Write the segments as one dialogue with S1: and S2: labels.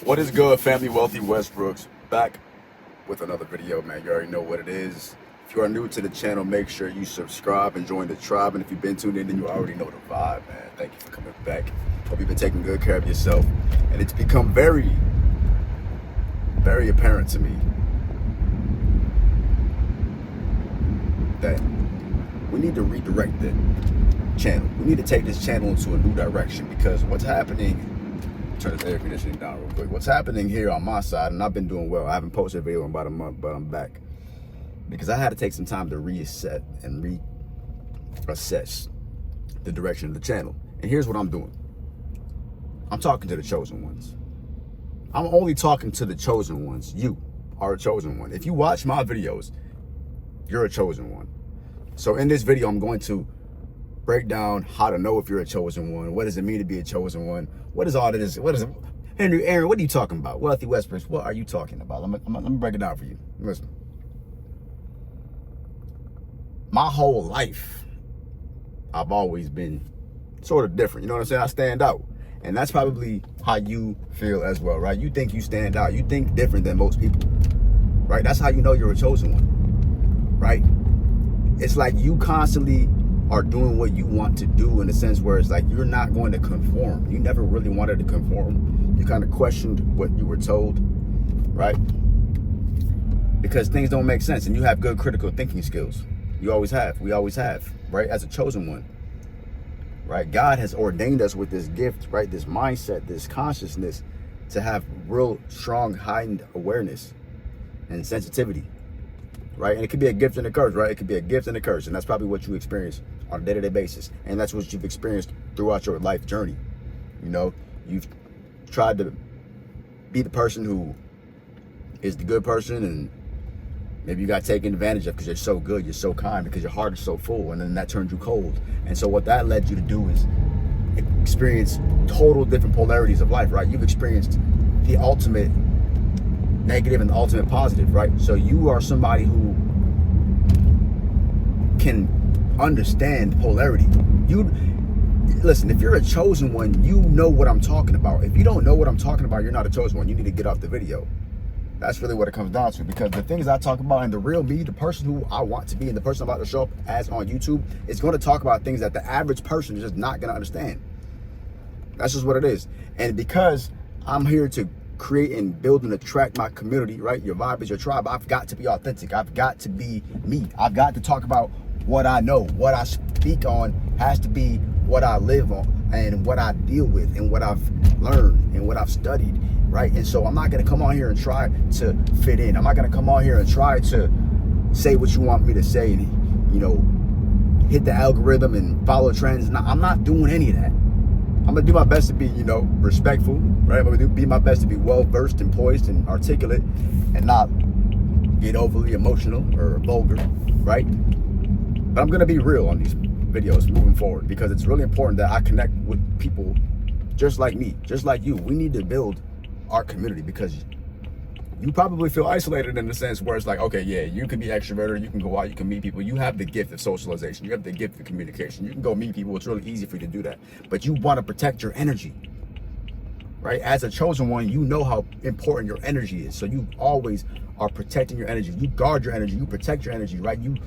S1: What is good, family? Wealthy Westbrooks back with another video, man. You already know what it is. If you are new to the channel, make sure you subscribe and join the tribe. And if you've been tuned in, then you already know the vibe, man. Thank you for coming back. Hope you've been taking good care of yourself. And it's become very, very apparent to me that we need to redirect the channel. We need to take this channel into a new direction, because what's happening, turn this air conditioning down real quick. What's happening here on my side, and I've been doing well. I haven't posted a video in about a month, but I'm back because I had to take some time to reset and reassess the direction of the channel. And here's what I'm doing. I'm talking to the chosen ones. I'm only talking to the chosen ones. You are a chosen one. If you watch my videos, you're a chosen one. So in this video, I'm going to break down how to know if you're a chosen one. What does it mean to be a chosen one? What is all of this? What is it? Henry, Aaron, what are you talking about? Wealthy Westbrooks, what are you talking about? Let me break it down for you. Listen. My whole life, I've always been sort of different. You know what I'm saying? I stand out. And that's probably how you feel as well, right? You think you stand out. You think different than most people, right? That's how you know you're a chosen one, right? It's like you constantly are doing what you want to do, in a sense where it's like you're not going to conform. You never really wanted to conform. You kind of questioned what you were told, right? Because things don't make sense, and you have good critical thinking skills. You always have. We always have, right? As a chosen one, right? God has ordained us with this gift, right? This mindset, this consciousness to have real strong heightened awareness and sensitivity, right? And it could be a gift and a curse, right? It could be a gift and a curse, and that's probably what you experience on a day-to-day basis, and that's what you've experienced throughout your life journey. You know, you've tried to be the person who is the good person, and maybe you got taken advantage of because you're so good, you're so kind, because your heart is so full, and then that turned you cold. And so what that led you to do is experience total different polarities of life, right? You've experienced the ultimate negative and the ultimate positive, right? So you are somebody who can understand polarity. You listen, if you're a chosen one, you know what I'm talking about. If you don't know what I'm talking about, you're not a chosen one. You need to get off the video. That's really what it comes down to, because the things I talk about and the real me, the person who I want to be, and the person I'm about to show up as on YouTube, is going to talk about things that the average person is just not going to understand. That's just what it is. And because I'm here to create and build and attract my community, right? Your vibe is your tribe. I've got to be authentic. I've got to be me. I've got to talk about what I know. What I speak on has to be what I live on, and what I deal with, and what I've learned, and what I've studied, right? And so I'm not going to come on here and try to fit in. I'm not going to come on here and try to say what you want me to say and, you know, hit the algorithm and follow trends. I'm not doing any of that. I'm going to do my best to be, you know, respectful, right? I'm going to be my best to be well-versed and poised and articulate, and not get overly emotional or vulgar, right? But I'm going to be real on these videos moving forward, because it's really important that I connect with people just like me, just like you. We need to build our community, because you probably feel isolated in the sense where it's like, okay, yeah, you can be extroverted, you can go out, you can meet people, you have the gift of socialization, you have the gift of communication, you can go meet people, it's really easy for you to do that, but you want to protect your energy, right? As a chosen one, you know how important your energy is, so you always are protecting your energy. You guard your energy, you protect your energy, right? You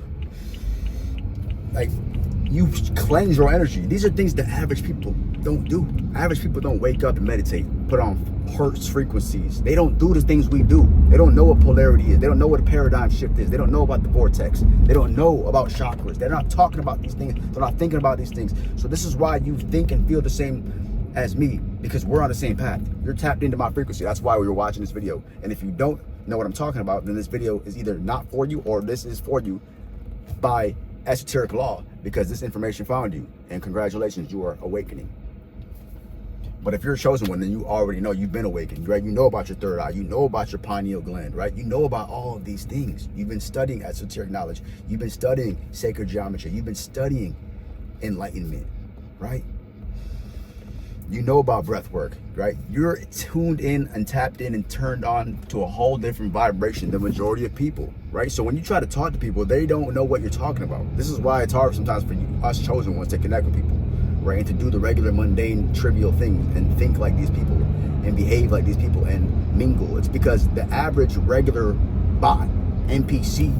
S1: cleanse your energy. These are things that average people don't do. Average people don't wake up and meditate, put on hertz frequencies. They don't do the things we do. They don't know what polarity is. They don't know what a paradigm shift is. They don't know about the vortex. They don't know about chakras. They're not talking about these things. They're not thinking about these things. So this is why you think and feel the same as me, because we're on the same path. You're tapped into my frequency. That's why we're watching this video. And if you don't know what I'm talking about, then this video is either not for you, or this is for you by esoteric law, because this information found you, and congratulations, you are awakening. But if you're a chosen one, then you already know you've been awakened, right? You know about your third eye, you know about your pineal gland, right? You know about all of these things. You've been studying esoteric knowledge, you've been studying sacred geometry, you've been studying enlightenment, right? You know about breath work, right? You're tuned in and tapped in and turned on to a whole different vibration than the majority of people, right? So when you try to talk to people, they don't know what you're talking about. This is why it's hard sometimes for us chosen ones to connect with people, right? And to do the regular, mundane, trivial things and think like these people and behave like these people and mingle. It's because the average regular bot, NPC,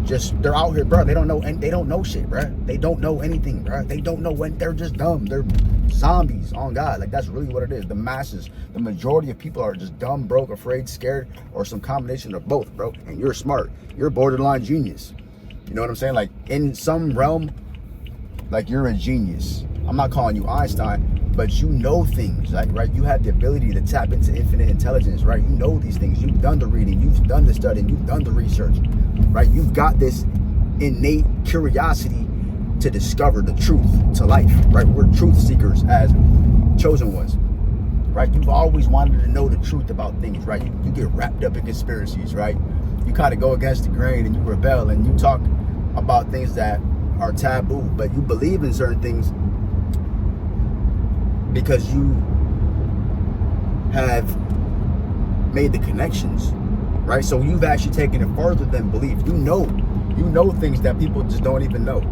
S1: just, they're out here, bro. They don't know shit, bro. They don't know anything, bro. They don't know when, they're just dumb. They're zombies on God. Like, that's really what it is. The masses, the majority of people are just dumb, broke, afraid, scared, or some combination of both, bro. And you're smart. You're a borderline genius. You know what I'm saying? Like, in some realm, like, you're a genius. I'm not calling you Einstein, but you know things, like, right? You have the ability to tap into infinite intelligence, right? You know these things. You've done the reading. You've done the studying. You've done the research, right? You've got this innate curiosity to discover the truth to life, right? We're truth seekers as chosen ones, right? You've always wanted to know the truth about things, right? You get wrapped up in conspiracies, right? You kind of go against the grain and you rebel and you talk about things that are taboo, but you believe in certain things because you have made the connections, right? So you've actually taken it further than belief. You know things that people just don't even know.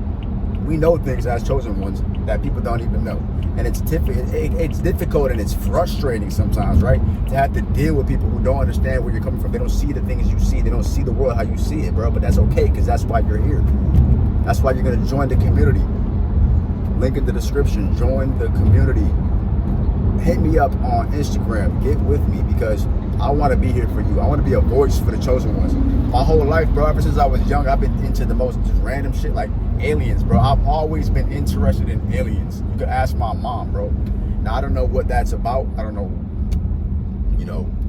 S1: We know things as chosen ones that people don't even know. And it's difficult and it's frustrating sometimes, right? To have to deal with people who don't understand where you're coming from. They don't see the things you see. They don't see the world how you see it, bro. But that's okay, because that's why you're here. That's why you're going to join the community. Link in the description. Join the community. Hit me up on Instagram. Get with me, because I want to be here for you. I want to be a voice for the chosen ones. My whole life, bro, ever since I was young, I've been into the most just random shit, like aliens, bro. I've always been interested in aliens. You could ask my mom, bro. Now, I don't know what that's about. I don't know,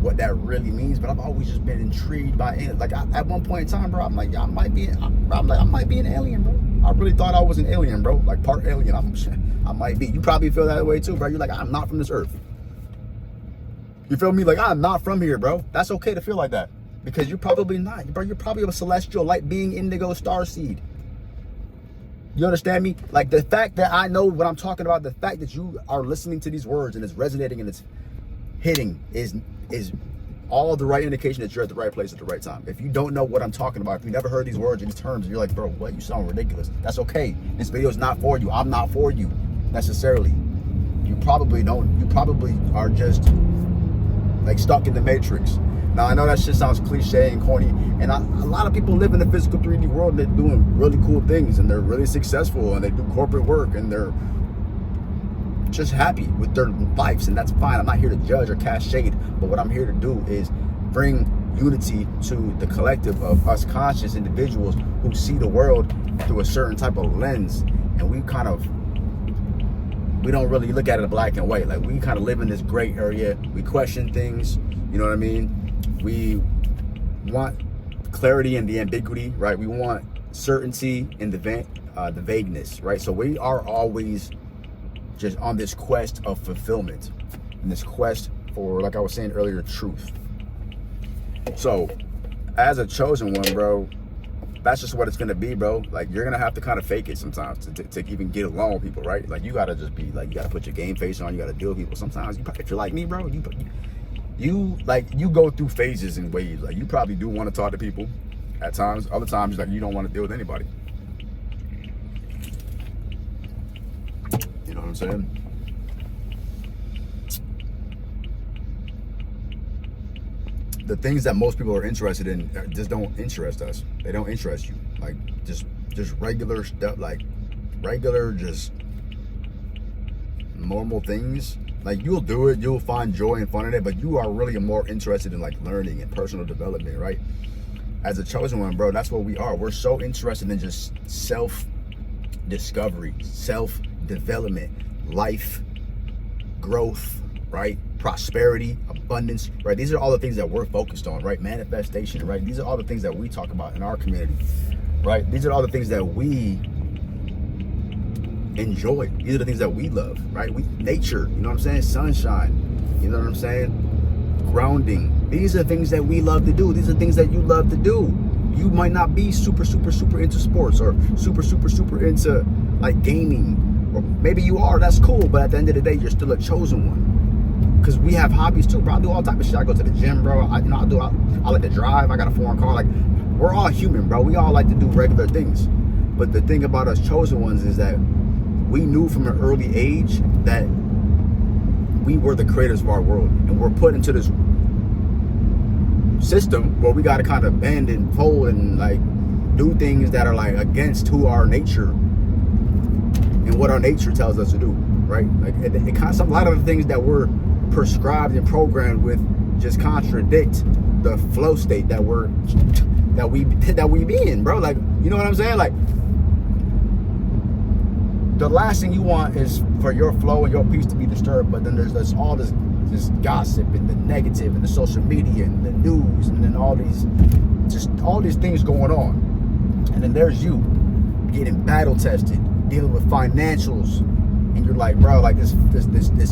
S1: what that really means, but I've always just been intrigued by aliens. Like, at one point in time, bro, I'm like, I might be an alien, bro. I really thought I was an alien, bro. Like, part alien. I might be. You probably feel that way too, bro. You're like, I'm not from this earth. You feel me? Like, I'm not from here, bro. That's okay to feel like that, because you're probably not, bro. You're probably a celestial light being, indigo star seed. You understand me? Like, the fact that I know what I'm talking about, the fact that you are listening to these words and it's resonating and it's hitting is all the right indication that you're at the right place at the right time. If you don't know what I'm talking about, if you never heard these words and these terms, and you're like, bro, what? You sound ridiculous. That's okay. This video is not for you. I'm not for you necessarily. You probably are just like stuck in the matrix. Now, I know that shit sounds cliche and corny, and a lot of people live in the physical 3D world and they're doing really cool things and they're really successful and they do corporate work and they're just happy with their lives, and that's fine. I'm not here to judge or cast shade, but what I'm here to do is bring unity to the collective of us conscious individuals who see the world through a certain type of lens, and we don't really look at it black and white. Like, we kind of live in this gray area. We question things, you know what I mean? We want clarity in the ambiguity, right? We want certainty in the vagueness, right? So we are always just on this quest of fulfillment, and this quest for, like I was saying earlier, truth. So as a chosen one, bro, that's just what it's gonna be, bro. Like, you're gonna have to kind of fake it sometimes to even get along with people, right? Like, you gotta just be like, you gotta put your game face on. You gotta deal with people. Sometimes, if you're like me, bro, you go through phases and waves. Like, you probably do want to talk to people at times. Other times, like, you don't want to deal with anybody. You know what I'm saying? The things that most people are interested in just don't interest us. They don't interest you. Like, just regular stuff, like regular, just normal things. Like, you'll do it, you'll find joy and fun in it, but you are really more interested in, like, learning and personal development, right? As a chosen one, bro, that's what we are. We're so interested in just self-discovery, self-development, life, growth, right? Prosperity, abundance, right? These are all the things that we're focused on, right? Manifestation, right? These are all the things that we talk about in our community, right? These are all the things that we enjoy. These are the things that we love, right? Nature, you know what I'm saying? Sunshine, you know what I'm saying? Grounding. These are things that we love to do. These are things that you love to do. You might not be super into sports, or super into, like, gaming, or maybe you are. That's cool, but at the end of the day, you're still a chosen one. Because we have hobbies too, bro. I do all type of shit. I go to the gym, bro. I like to drive. I got a foreign car. Like, we're all human, bro. We all like to do regular things. But the thing about us chosen ones is that we knew from an early age that we were the creators of our world, and we're put into this system where we got to kind of bend and fold and like do things that are like against who our nature and what our nature tells us to do, right? Like it kind of, a lot of the things that we're prescribed and programmed with just contradict the flow state that we be in, bro. Like, you know what I'm saying? Like, the last thing you want is for your flow and your peace to be disturbed, but then there's all this gossip and the negative and the social media and the news and then all these things going on. And then there's you getting battle tested, dealing with financials, and you're like, bro, like this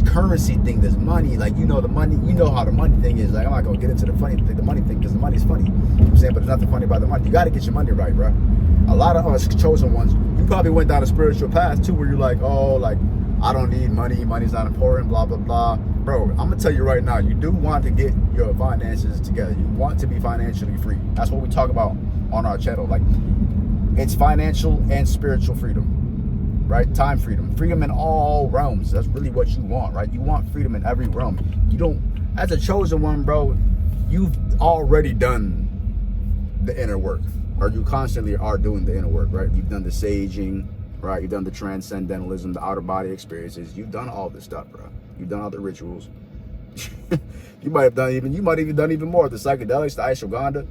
S1: currency thing, this money, like, you know, the money, you know how the money thing is. Like, I'm not gonna get into the money thing because the money's funny. You know what I'm saying? But there's nothing funny about the money. You gotta get your money right, bro. A lot of us chosen ones, you probably went down a spiritual path too, where you're like, oh, like, I don't need money, money's not important, blah, blah, blah. Bro, I'm gonna tell you right now, you do want to get your finances together. You want to be financially free. That's what we talk about on our channel. Like, it's financial and spiritual freedom, right? Time freedom. Freedom in all realms. That's really what you want, right? You want freedom in every realm. You don't, as a chosen one, bro, you've already done the inner work. Or you constantly are doing the inner work, right? You've done the saging, right? You've done the transcendentalism, the outer body experiences. You've done all this stuff, bro. You've done all the rituals. you might even done even more. The psychedelics, the ashwagandha,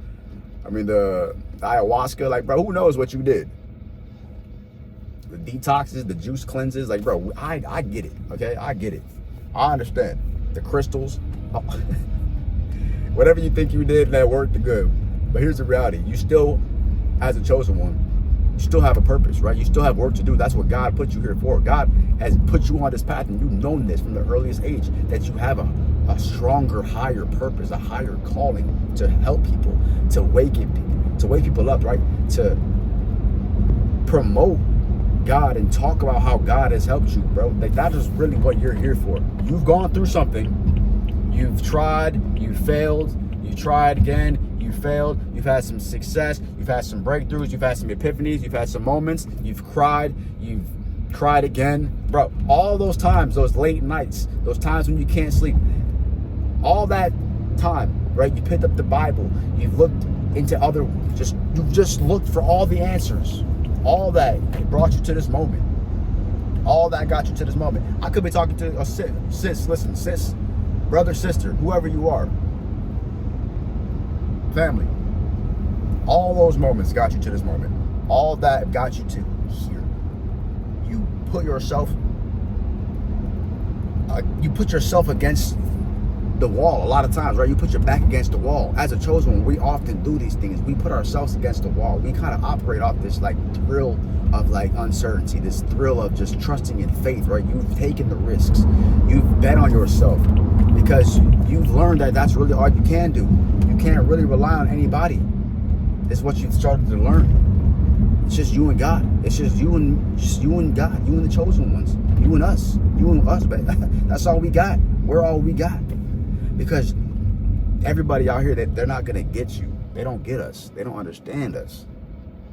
S1: I mean the ayahuasca, like, bro, who knows what you did? The detoxes, the juice cleanses, like, bro, I get it, okay? I get it. I understand. The crystals, whatever you think you did that worked good. But here's the reality. You still, as a chosen one, you still have a purpose, right? You still have work to do. That's what God put you here for. God has put you on this path, and you've known this from the earliest age, that you have a stronger, higher purpose, a higher calling to help people, to wake people up, right? To promote God and talk about how God has helped you, bro. Like, that is really what you're here for. You've gone through something. You've tried, you failed, you tried again, you failed, you've had some success, you've had some breakthroughs, you've had some epiphanies, you've had some moments, you've cried again. Bro, all those times, those late nights, those times when you can't sleep, all that time, right? You picked up the Bible, you've looked into you've just looked for all the answers. All that brought you to this moment. All that got you to this moment. I could be talking to a sis, brother, sister, whoever you are. Family. All those moments got you to this moment. All that got you to here. You put yourself against the wall a lot of times, right? You put your back against the wall. As a chosen one, we often do these things. We put ourselves against the wall. We kind of operate off this like thrill of like uncertainty, this thrill of just trusting in faith, right? You've taken the risks. You've bet on yourself because you've learned that that's really all you can do. You can't really rely on anybody. It's what you've started to learn. It's just you and God. It's just you and God. You and the chosen ones. You and us. You and us, but that's all we got. We're all we got. Because everybody out here, they're not gonna get you. They don't get us. They don't understand us.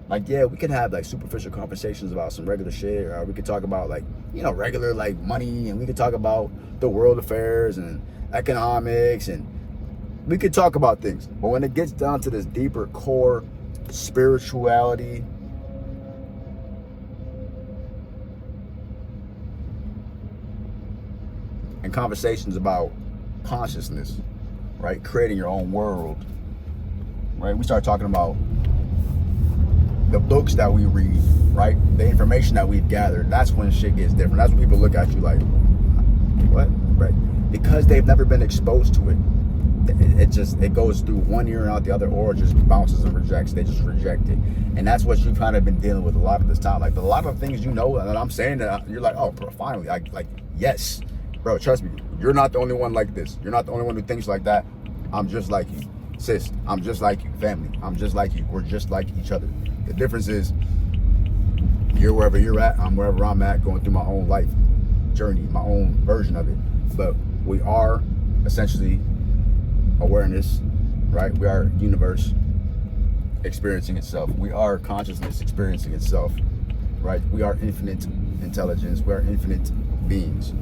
S1: Like, yeah, we could have like superficial conversations about some regular shit, or we could talk about like, you know, regular like money, and we could talk about the world affairs and economics, and we could talk about things. But when it gets down to this deeper core spirituality, and conversations about consciousness, right? Creating your own world, right? We start talking about the books that we read, right? The information that we've gathered. That's when shit gets different. That's when people look at you like, what? Right? Because they've never been exposed to it. It goes through one ear and out the other, or it just bounces and rejects. They just reject it. And that's what you've kind of been dealing with a lot of this time. Like, a lot of things, you know, and I'm saying that you're like, oh, bro, finally, like, yes. Bro, trust me, you're not the only one like this. You're not the only one who thinks like that. I'm just like you. Sis, I'm just like you. Family, I'm just like you. We're just like each other. The difference is, you're wherever you're at, I'm wherever I'm at, going through my own life journey, my own version of it. But we are essentially awareness, right? We are universe experiencing itself. We are consciousness experiencing itself. right? We are infinite intelligence. We are infinite beings.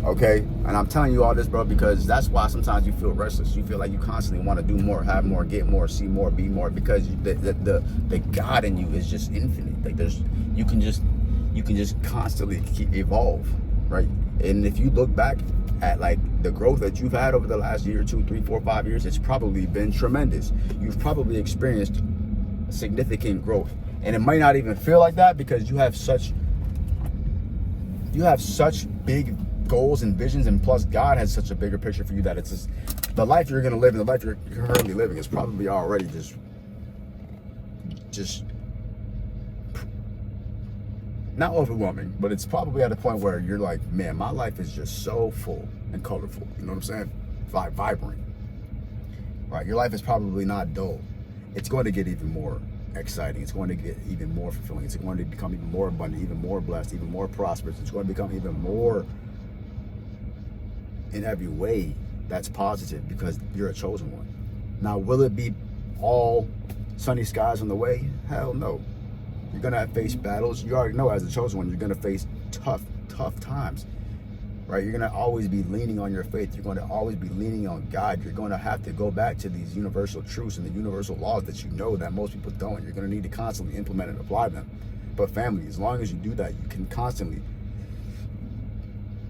S1: Okay? And I'm telling you all this, bro, because that's why sometimes you feel restless. You feel like you constantly want to do more, have more, get more, see more, be more, because the God in you is just infinite. Like you can just constantly keep evolve, right? And if you look back at like the growth that you've had over the last year, 2, 3, 4, 5 years, it's probably been tremendous. You've probably experienced significant growth. And it might not even feel like that because you have such big goals and visions, and plus God has such a bigger picture for you that it's just the life you're gonna live and the life you're currently living is probably already just not overwhelming, but it's probably at a point where you're like, man, my life is just so full and colorful. You know what I'm saying? Vibrant. Right? Your life is probably not dull. It's going to get even more exciting. It's going to get even more fulfilling. It's going to become even more abundant, even more blessed, even more prosperous. It's going to become even more in every way that's positive because you're a chosen one. Now, will it be all sunny skies on the way? Hell no. You're going to face battles. You already know as a chosen one, you're going to face tough times, right? You're going to always be leaning on your faith. You're going to always be leaning on God. You're going to have to go back to these universal truths and the universal laws that you know that most people don't. You're going to need to constantly implement and apply them. But family, as long as you do that, you can constantly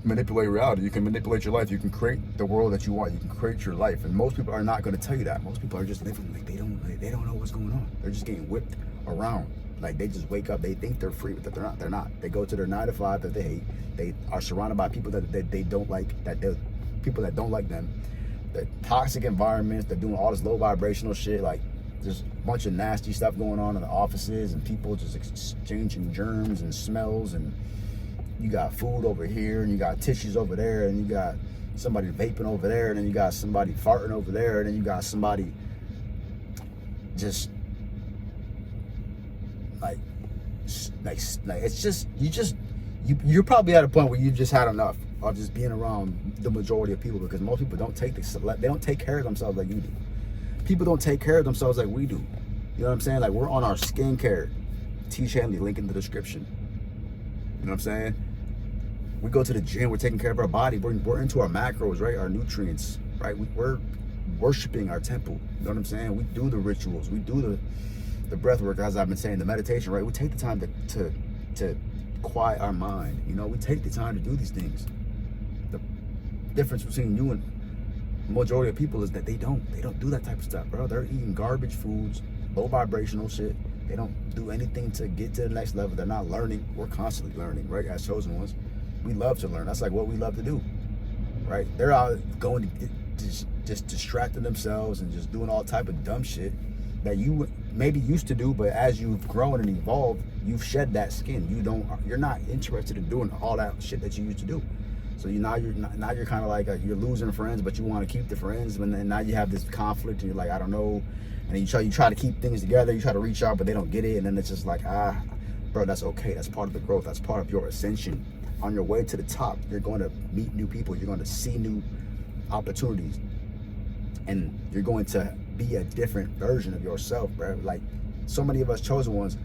S1: manipulate reality. You can manipulate your life. You can create the world that you want. You can create your life. And most people are not going to tell you that. Most people are just living like they don't know what's going on. They're just getting whipped around. Like they just wake up, they think they're free, but they're not. They're not. They go to their 9 to 5 that they hate. They are surrounded by people that they don't like, people that don't like them. The toxic environments. They're doing all this low vibrational shit. Like there's a bunch of nasty stuff going on in the offices, and people just exchanging germs and smells. And you got food over here, and you got tissues over there, and you got somebody vaping over there, and then you got somebody farting over there, and then you got somebody just like it's just you're probably at a point where you've just had enough of just being around the majority of people, because most people don't take care of themselves like you do. People don't take care of themselves like we do. You know what I'm saying? Like we're on our skincare. T. Shanley, link in the description. You know what I'm saying? We go to the gym. We're taking care of our body. We're into our macros, right? Our nutrients, right? We're worshiping our temple. You know what I'm saying? We do the rituals. We do the breath work, as I've been saying, the meditation, right? We take the time to quiet our mind. You know, we take the time to do these things. The difference between you and the majority of people is that they don't do that type of stuff, bro. They're eating garbage foods, low vibrational shit. They don't do anything to get to the next level. They're not learning. We're constantly learning, right? As chosen ones, we love to learn. That's like what we love to do, right? They're out going to just distracting themselves and just doing all type of dumb shit that you maybe used to do, but as you've grown and evolved, you've shed that skin. You're not interested in doing all that shit that you used to do. So now you're kind of like you're losing friends, but you want to keep the friends, and then now you have this conflict, and you're like, I don't know, and then you try to keep things together. You try to reach out, but they don't get it, and then it's just like, bro, that's okay. That's part of the growth. That's part of your ascension. On your way to the top, you're going to meet new people. You're going to see new opportunities, and you're going to be a different version of yourself, bro. Like so many of us chosen ones,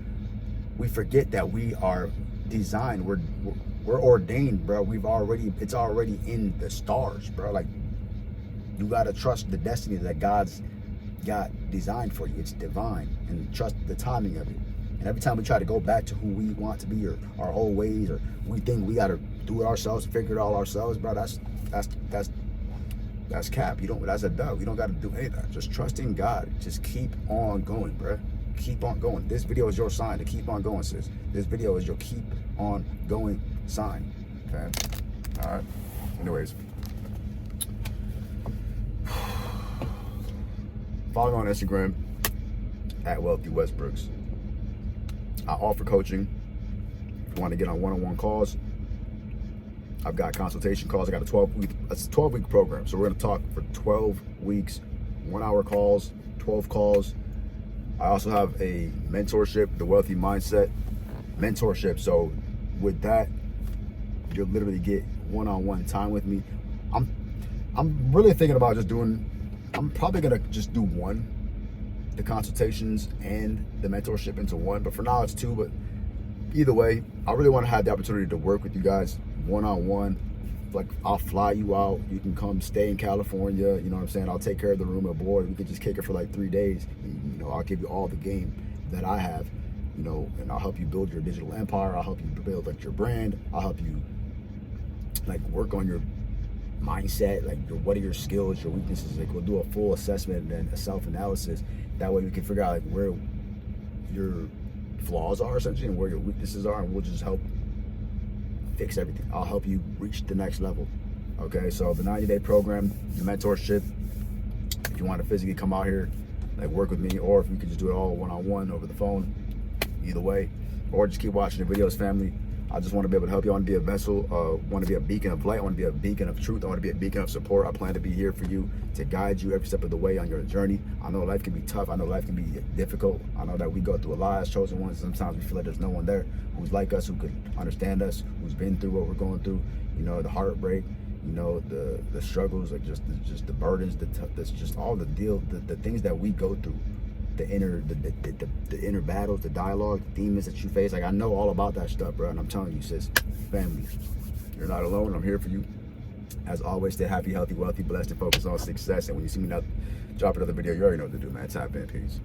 S1: we forget that we are designed. We're ordained, bro. It's already in the stars, bro. Like you gotta trust the destiny that God's got designed for you. It's divine, and trust the timing of it. And every time we try to go back to who we want to be or our old ways, or we think we gotta do it ourselves, figure it all ourselves, bro, that's cap. That's a dub. You don't got to do any of that. Just trust in God. Just keep on going, bro. Keep on going. This video is your sign to keep on going, sis. This video is your keep on going sign. Okay. All right. Anyways, follow me on Instagram at Wealthy Westbrooks. I offer coaching. If you want to get on one-on-one calls, I've got consultation calls. I got a 12-week program. So we're going to talk for 12 weeks, 1-hour calls, 12 calls. I also have a mentorship, the Wealthy Mindset mentorship. So with that, you'll literally get one-on-one time with me. I'm really thinking about I'm probably going to just do the consultations and the mentorship into one. But for now, it's 2. But either way, I really want to have the opportunity to work with you guys one-on-one. Like, I'll fly you out. You can come stay in California. You know what I'm saying? I'll take care of the room and board. We can just kick it for like 3 days. You know, I'll give you all the game that I have, you know, and I'll help you build your digital empire. I'll help you build like your brand. I'll help you like work on your mindset, like what are your skills, your weaknesses. Like, we'll do a full assessment and then a self-analysis. That way we can figure out like where your flaws are essentially and where your weaknesses are, and we'll just help fix everything. I'll help you reach the next level. Okay, so the 90-day program, the mentorship, if you want to physically come out here, like work with me, or if you could just do it all one-on-one over the phone, either way, or just keep watching the videos, family. I just want to be able to help you. I want to be a vessel, want to be a beacon of light. I want to be a beacon of truth. I want to be a beacon of support. I plan to be here for you, to guide you every step of the way on your journey. I know life can be tough. I know life can be difficult. I know that we go through a lot as chosen ones. Sometimes we feel like there's no one there who's like us, who could understand us, who's been through what we're going through. You know, the heartbreak, you know, the struggles, like just the burdens, that's just all the things that we go through. The inner battles, the dialogue, the demons that you face. Like, I know all about that stuff, bro. And I'm telling you, sis, family, you're not alone. I'm here for you. As always, stay happy, healthy, wealthy, blessed, and focus on success. And when you see me now drop another video, you already know what to do, man. Tap in. Peace.